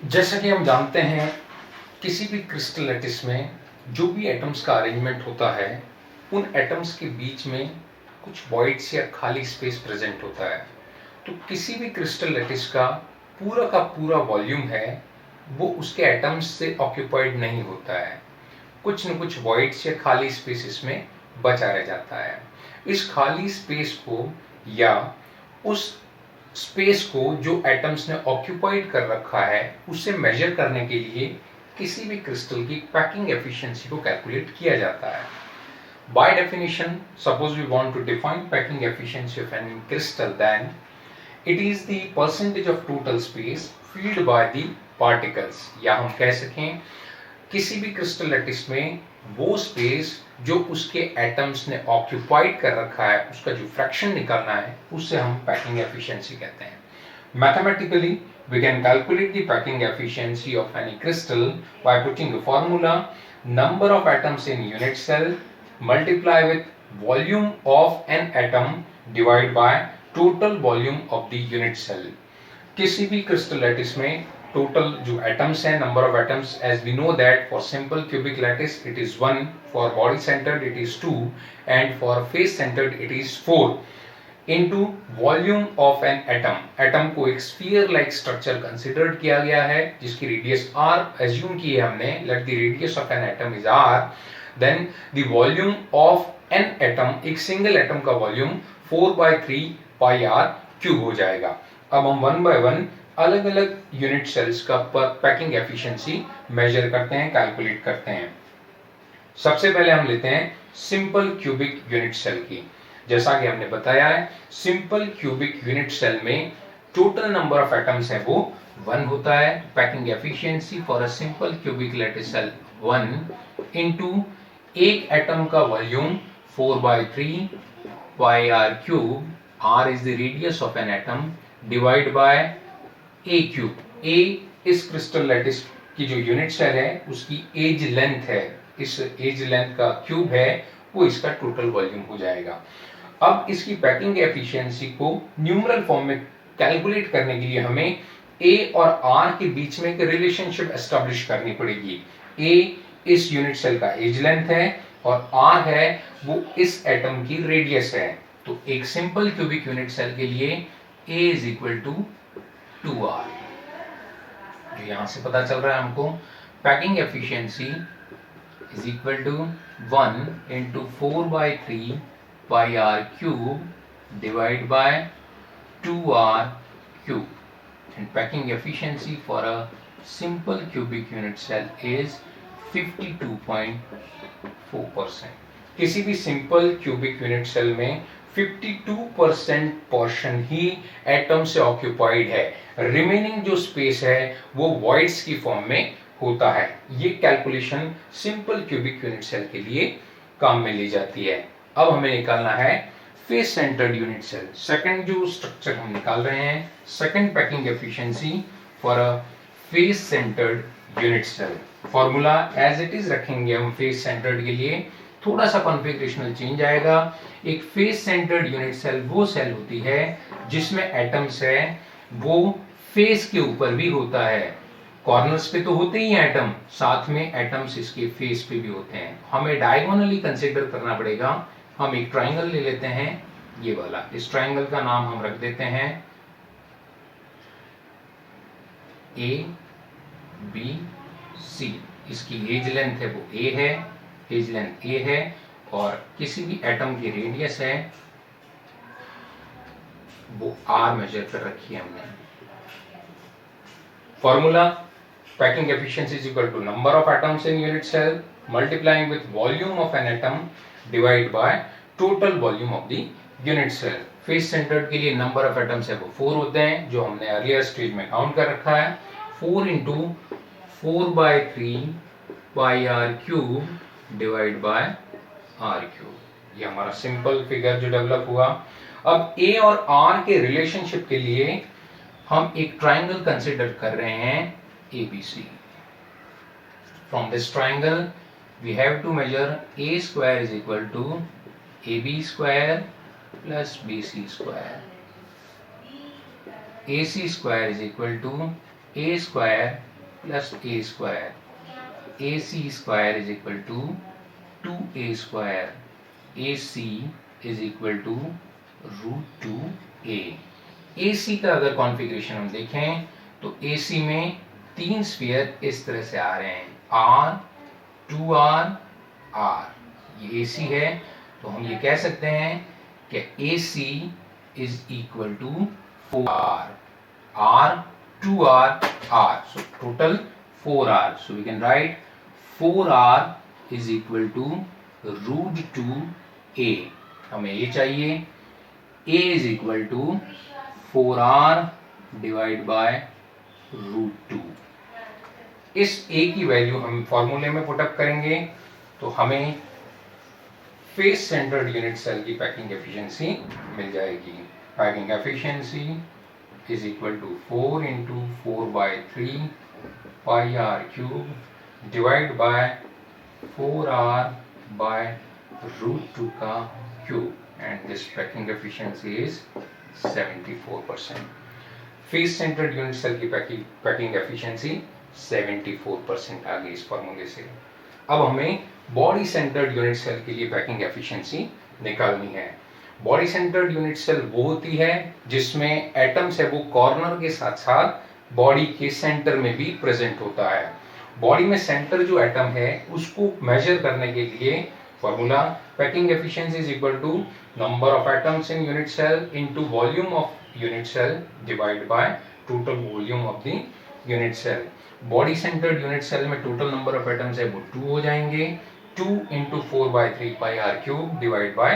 जैसा कि हम जानते हैं, किसी भी क्रिस्टल लैटिस में जो भी एटम्स का अरेंजमेंट होता है, उन एटम्स के बीच में कुछ वॉइड्स या खाली स्पेस प्रेजेंट होता है। तो किसी भी क्रिस्टल लैटिस का पूरा वॉल्यूम है, वो उसके एटम्स से ऑक्यूपाइड नहीं होता है। कुछ न कुछ वॉइड्स या खाली स्पेस इसमें बचा रह जाता है। इस खाली स्पेस को या उस स्पेस को जो एटम्स ने ऑक्यूपाइड कर रखा है, उसे मेजर करने के लिए किसी भी क्रिस्टल की पैकिंग एफिशिएंसी को कैलकुलेट किया जाता है। By definition, suppose we want to define packing efficiency of any crystal, then it is the percentage of total space filled by the particles, या हम कह सकें किसी भी क्रिस्टल लैटिस में वो स्पेस जो उसके एटम्स ने ऑक्यूपाइड कर रखा है, उसका जो फ्रैक्शन निकालना है, उससे हम पैकिंग एफिशिएंसी कहते हैं। Mathematically we can calculate the packing efficiency of any crystal by putting a formula: number of atoms in unit cell multiply with volume of an atom divided by total volume of the unit cell. किसी भी crystal lattice में total जो atoms हैं, number of atoms, as we know that for simple cubic lattice it is 1, for body centred it is 2, and for face centred it is 4 into volume of an atom. Atom को एक sphere like structure considered किया गया है, जिसकी radius r assume की है हमने। Let the radius of an atom is r, then the volume of an atom, एक सिंगल एटम का वॉल्यूम 4/3 पाई r क्यूब हो जाएगा। अब हम 1 बाय 1 अलग अलग यूनिट सेल्स का पैकिंग एफिशिएंसी मेजर करते हैं, कैलकुलेट करते हैं। सबसे पहले हम लेते हैं सिंपल क्यूबिक यूनिट सेल की। जैसा कि हमने बताया है, सिंपल क्यूबिक यूनिट सेल में टोटल नंबर ऑफ एटम्स है वो 1 होता है। Packing efficiency for a simple cubic lattice cell 1 into एक एटम का volume 4/3 pi r cube, r is the radius of an atom, divide by a cube. a इस crystal lattice की जो unit cell है उसकी एज लेंथ है, इस as length का क्यूब है, वो इसका टोटल वॉल्यूम हो जाएगा। अब इसकी पैकिंग एफिशिएंसी को न्यूमरल फॉर्म में कैलकुलेट करने के लिए हमें a और r के बीच में एक रिलेशनशिप एस्टेब्लिश करनी पड़ेगी। a इस यूनिट सेल का एज लेंथ है और r है वो इस एटम की रेडियस है। तो एक सिंपल क्यूबिक यूनिट सेल के लिए a is equal to 2r, जो यहां से पता चल रहा है हमको। Packing efficiency is equal to 1 into 4/3 pi r cube divided by 2r cube, and packing efficiency for a simple cubic unit cell is 52.4%। किसी भी सिंपल क्यूबिक यूनिट सेल में 52% पोर्शन ही एटम से ऑक्यूपाइड है, रिमेनिंग जो space है वो voids की फॉर्म में होता है। ये calculation simple cubic unit cell के लिए काम में ली जाती है। अब हमें निकालना है face centred unit cell. Second जो स्ट्रक्चर हम निकाल रहे हैं, second packing efficiency for a face centred unit cell. Formula as it is रखेंगे हम फेस सेंटर्ड के लिए, थोड़ा सा कॉन्फ़िगरेशनल चेंज आएगा। एक फेस सेंटर्ड यूनिट सेल वो सेल होती है जिसमें एटम्स है वो फेस के ऊपर भी होता है। कॉर्नर्स पे तो होते ही हैं एटम, साथ में एटम्स इसके फेस पे भी होते हैं। हमें डायगोनली कंसीडर करना पड़ेगा। हम एक ट्राइंगल ले लेते हैं, ये वाला। इस ट्राइंगल का नाम हम रख देते हैं ए बी सी। इसकी एज लेंथ है वो ए है, एज लेंथ ए है, और किसी भी एटम की रेडियस है वो आर मेजर कर रखी है हमने। Formula: packing efficiency is equal to number of atoms in unit cell multiplying with volume of an atom divide by total volume of the unit cell. Face centred के लिए number of atoms है वो 4 होते हैं, जो हमने earlier stage में count कर रखा है। 4 into 4/3 pi r cube divide by r cube. ये हमारा सिंपल फिगर जो डेवलप हुआ। अब a और r के रिलेशनशिप के लिए हम एक ट्राइंगल कंसीडर कर रहे हैं ABC। From this triangle we have to measure a square is equal to AB square plus BC square. AC square is equal to A square plus A square. A C square is equal to 2a square. A C is equal to √2a। A C का अगर configuration हम देखें तो ए सी में 3 sphere इस तरह से आ रहे हैं, R, 2R, R। ये ए सी है, तो हम ये कह सकते हैं कि A C is equal to 4R, R, 2R, R, so total 4R, so we can write 4R is equal to √2a। हमें ये चाहिए, a is equal to 4R divide by √2। इस a की वैल्यू हम फॉर्मूले में पुटअप करेंगे तो हमें फेस सेंटर्ड यूनिट सेल की पैकिंग एफिशिएंसी मिल जाएगी। Packing efficiency is equal to 4 into 4 by 3 pi r cube divided by 4r by √2 का cube and this packing efficiency is 74%। Face centred unit cell की packing efficiency 74% आ गई इस फॉर्मूले से। अब हमें बॉडी सेंटर्ड यूनिट सेल के लिए पैकिंग एफिशिएंसी निकालनी है। बॉडी सेंटर्ड यूनिट सेल वो होती है जिसमें एटम्स है वो कॉर्नर के साथ साथ बॉडी के सेंटर में भी प्रेजेंट होता है। बॉडी में सेंटर जो एटम है उसको मेजर करने के लिए formula packing efficiency is equal to number of atoms in unit cell into volume of unit cell divide by total volume of the unit cell. Body centred unit cell में total number of atoms है वो 2 हो जाएंगे, 2 into 4 by 3 pi r cube divide by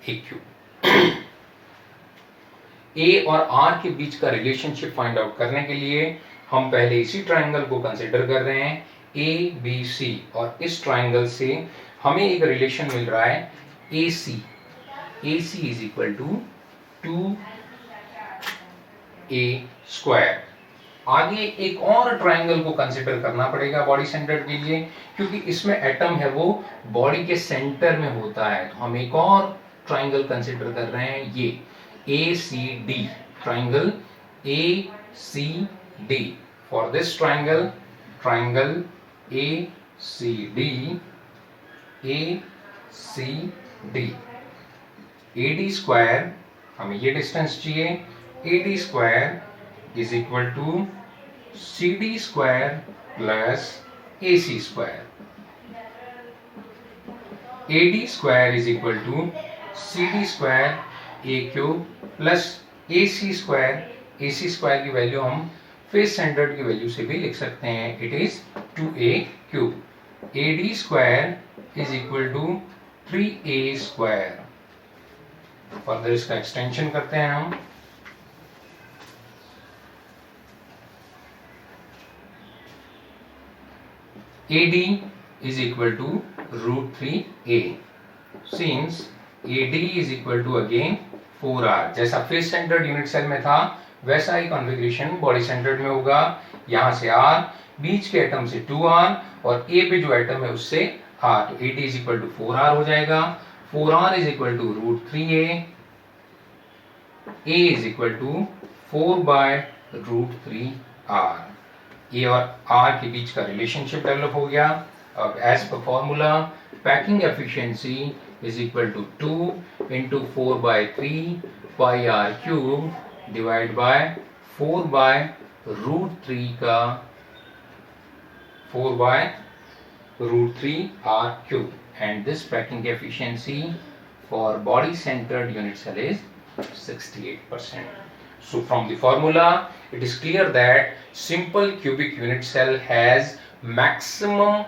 a cube. A और R के बीच का relationship find out करने के लिए हम पहले इसी ट्राइंगल को कंसीडर कर रहे हैं ABC, और इस ट्राइंगल से हमें एक रिलेशन मिल रहा है AC। AC is equal to 2a square. आगे एक और ट्राइंगल को कंसीडर करना पड़ेगा बॉडी सेंटर्ड के लिए, क्योंकि इसमें एटम है वो बॉडी के सेंटर में होता है। तो हम एक और ट्राइंगल कंसीडर कर रहे हैं, ये ACD triangle ACD। For this triangle ACD AD square, हमें ये डिस्टेंस चाहिए, AD square is equal to CD square plus AC square. AD square is equal to CD square A cube plus AC square. AC square की value हम face centred की value से भी लिख सकते हैं, it is 2a cube. AD square is equal to 3a square. Further इसका extension करते हैं हम, AD is equal to √3a since AD is equal to again 4R। जैसा फेस सेंटर्ड यूनिट सेल में था वैसा ही कॉन्फ़िगरेशन बॉडी सेंटर्ड में होगा। यहाँ से R, बीच के एटम से 2R और A पे जो एटम है उससे R, तो AD is equal to 4R हो जाएगा। 4R is equal to √3a, A is equal to 4 by √3R। ए और आर के बीच का रिलेशनशिप डेवलप हो गया। अब एज पर formula packing efficiency is equal to 2 into 4 by 3 pi r cube divide by 4 by √3 का 4 by √3 r cube, and this packing efficiency for body centred unit cell is 68%. So from the formula, it is clear that simple cubic unit cell has maximum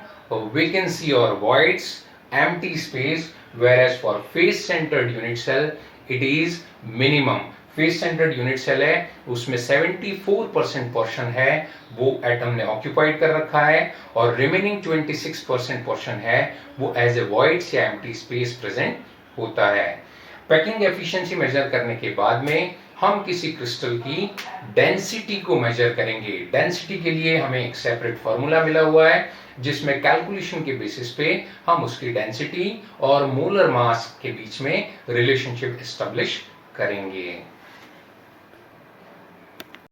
vacancy or voids, empty space, whereas for face centered unit cell it is minimum। Face centred unit cell है उसमें 74% portion है वो atom ने occupied कर रखा है, और remaining 26% portion है वो एज ए वॉइड्स या एम्प्टी स्पेस प्रेजेंट होता है। पैकिंग एफिशिएंसी मेजर करने के बाद में हम किसी क्रिस्टल की डेंसिटी को मेजर करेंगे। डेंसिटी के लिए हमें एक सेपरेट फॉर्मूला मिला हुआ है जिसमें कैलकुलेशन के बेसिस पे हम उसकी डेंसिटी और मोलर मास के बीच में रिलेशनशिप एस्टेब्लिश करेंगे।